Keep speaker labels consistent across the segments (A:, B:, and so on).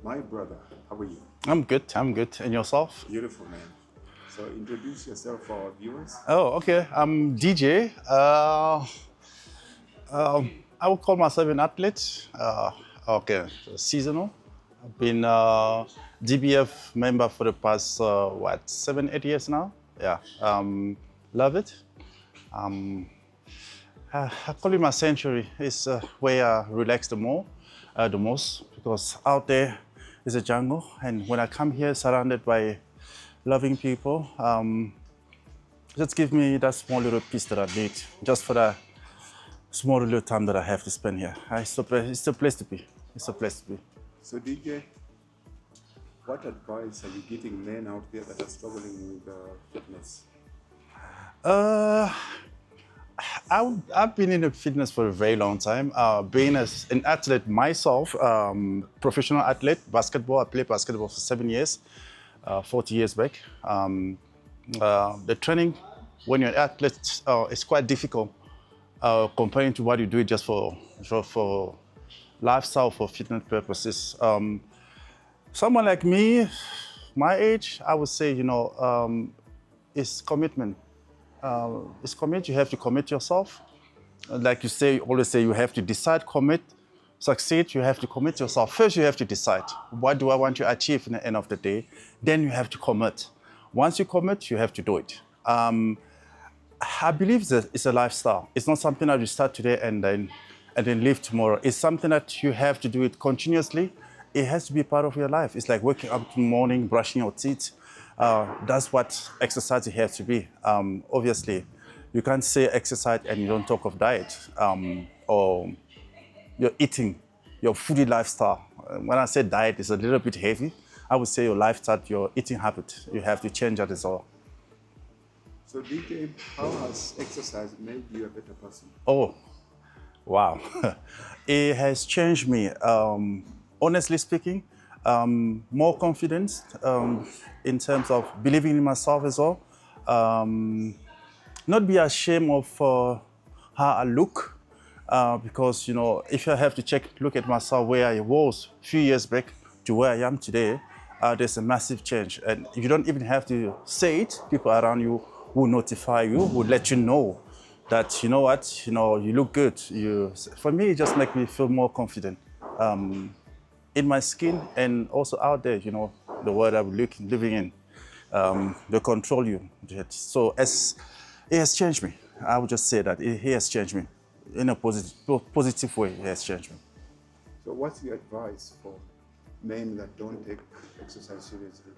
A: My brother, how are you?
B: I'm good. And yourself?
A: Beautiful, man. So introduce yourself for our viewers.
B: Oh, okay. I'm DJ. I would call myself an athlete. Okay, seasonal. I've been DBF member for the past, 7, 8 years now? Yeah. Love it. I call it my sanctuary. It's where I relax the most, because out there is a jungle, and when I come here surrounded by loving people, just give me that small little piece that I need, just for that small little time that I have to spend here. It's a place to be. It's a place to be.
A: So DJ, what advice are you giving men out there that are struggling with fitness?
B: I've been in the fitness for a very long time. Being as an athlete myself, professional athlete, basketball. I played basketball for 7 years, 40 years back. The training when you're an athlete is quite difficult comparing to what you do just for lifestyle, for fitness purposes. Someone like me, my age, I would say, it's commitment. It's commit. You have to commit yourself. Like you say, always say, you have to decide, commit, succeed. You have to commit yourself. First, you have to decide, what do I want to achieve in the end of the day? Then you have to commit. Once you commit, you have to do it. I believe that it's a lifestyle. It's not something that you start today and then live tomorrow. It's something that you have to do it continuously. It has to be part of your life. It's like waking up in the morning, brushing your teeth. That's what exercise has to be. Obviously, you can't say exercise and you don't talk of diet or your eating, your foodie lifestyle. When I say diet, it's a little bit heavy. I would say your lifestyle, your eating habit, you have to change that as well.
A: So DJ, how has exercise made you a better person?
B: Oh, wow. It has changed me. Honestly speaking, more confidence in terms of believing in myself as well. Not be ashamed of how I look, because if I have to look at myself where I was a few years back to where I am today, there's a massive change, and you don't even have to say it. People around you will notify you, will let you know that you look good. For me, it just makes me feel more confident. In my skin and also out there, the world I'm living in, they control you. So it has changed me. I would just say that it has changed me in a positive way. It has changed me.
A: So what's your advice for men that don't take exercise seriously?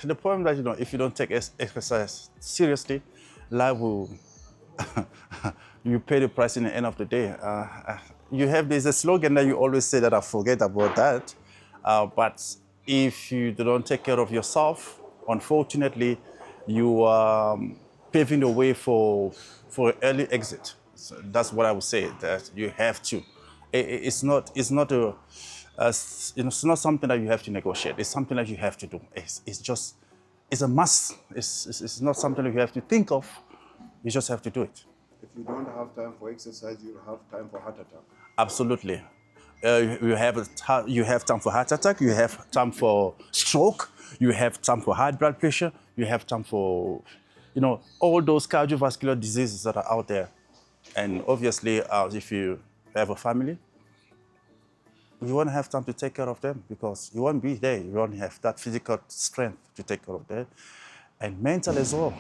B: The problem that, if you don't take exercise seriously, life will, you pay the price in the end of the day. There's a slogan that you always say that I forget about that. But if you don't take care of yourself, unfortunately, you are paving the way for early exit. So that's what I would say, that you have to. It's not something that you have to negotiate. It's something that you have to do. It's a must. It's not something that you have to think of. You just have to do it.
A: If you don't have time for exercise, you'll have time for heart attack.
B: Absolutely. You have time for heart attack. You have time for stroke. You have time for high blood pressure. You have time for, all those cardiovascular diseases that are out there. And obviously, if you have a family, you won't have time to take care of them, because you won't be there. You won't have that physical strength to take care of them. And mental as well.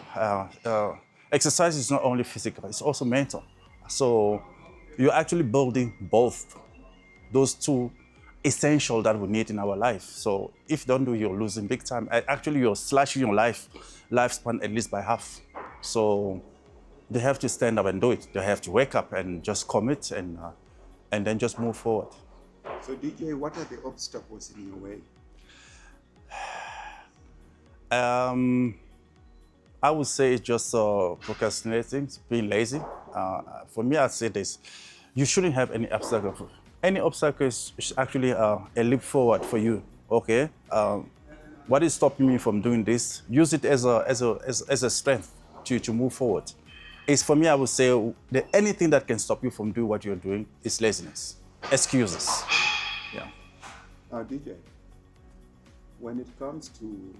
B: Exercise is not only physical, it's also mental. So you're actually building both, those two essential that we need in our life. So if you don't do, you're losing big time. Actually, you're slashing your lifespan at least by half. So they have to stand up and do it. They have to wake up and just commit and then just move forward.
A: So DJ, what are the obstacles in your way?
B: I would say it's just procrastinating, being lazy. For me, I'd say this: you shouldn't have any obstacle. Any obstacle is actually a leap forward for you. Okay, what is stopping me from doing this? Use it as a strength to move forward. For me, I would say that anything that can stop you from doing what you're doing is laziness, excuses. Yeah.
A: DJ, when it comes to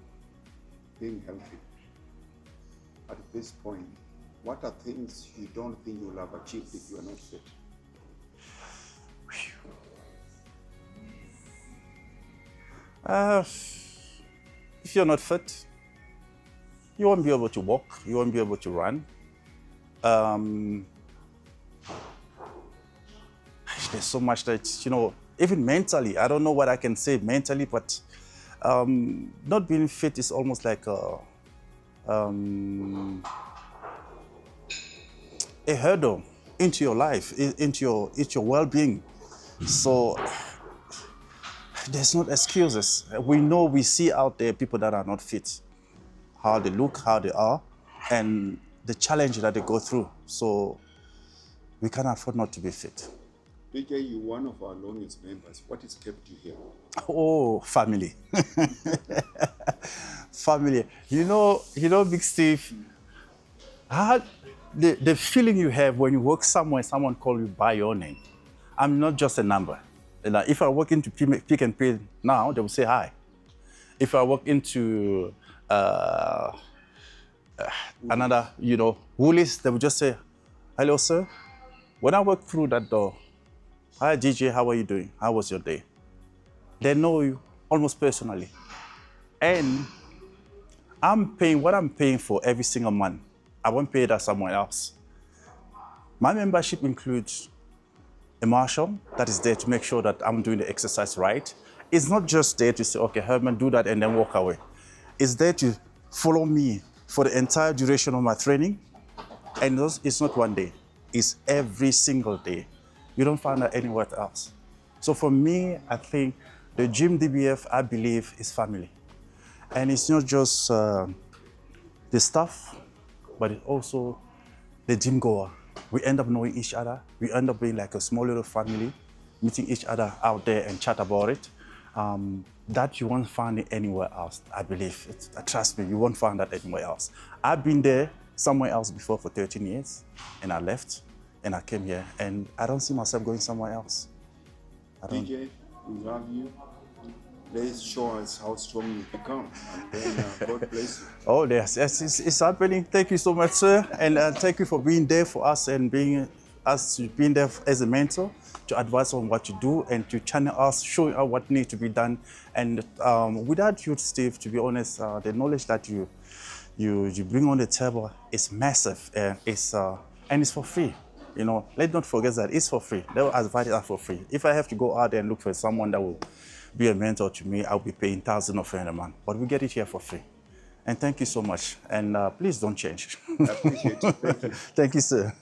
A: being healthy, at this point, what are things you don't think you'll have achieved if you are not fit?
B: If you're not fit, you won't be able to walk, you won't be able to run. There's so much that, even mentally, I don't know what I can say mentally, but not being fit is almost like a hurdle into your life, into your well-being. So there's not excuses. We see out there people that are not fit, how they look, how they are, and the challenge that they go through. So we can't afford not to be fit.
A: DJ, you're one of our longest members. What has kept you here?
B: Oh, family. Family. Big Steve, the feeling you have when you work somewhere, someone calls you by your name. I'm not just a number. Like if I walk into Pick and Pay now, they will say hi. If I walk into another, Woolies, they will just say, hello, sir. When I walk through that door, hi, DJ, how are you doing? How was your day? They know you almost personally. And I'm paying what I'm paying for every single month. I won't pay that somewhere else. My membership includes a marshal that is there to make sure that I'm doing the exercise right. It's not just there to say, okay, Herman, do that and then walk away. It's there to follow me for the entire duration of my training. And it's not one day, it's every single day. You don't find that anywhere else. So for me, I think the gym DBF, I believe, is family. And it's not just the staff, but it's also the gym goer. We end up knowing each other. We end up being like a small little family, meeting each other out there and chat about it. That you won't find it anywhere else, I believe. Trust me, you won't find that anywhere else. I've been there somewhere else before for 13 years, and I left, and I came here, and I don't see myself going somewhere else.
A: DJ, we love you. Please show us how strong you become, and then God bless you.
B: Oh, yes, it's happening. Thank you so much, sir, and thank you for being there for us and being there as a mentor to advise on what to do and to channel us, showing us what needs to be done. And without you, Steve, to be honest, the knowledge that you bring on the table is massive, and it's for free. Let's not forget that it's for free. They will advise us for free. If I have to go out there and look for someone that will be a mentor to me, I'll be paying thousands of francs a month. But we get it here for free. And thank you so much. And please don't change.
A: I appreciate it. Thank you.
B: Thank you, sir.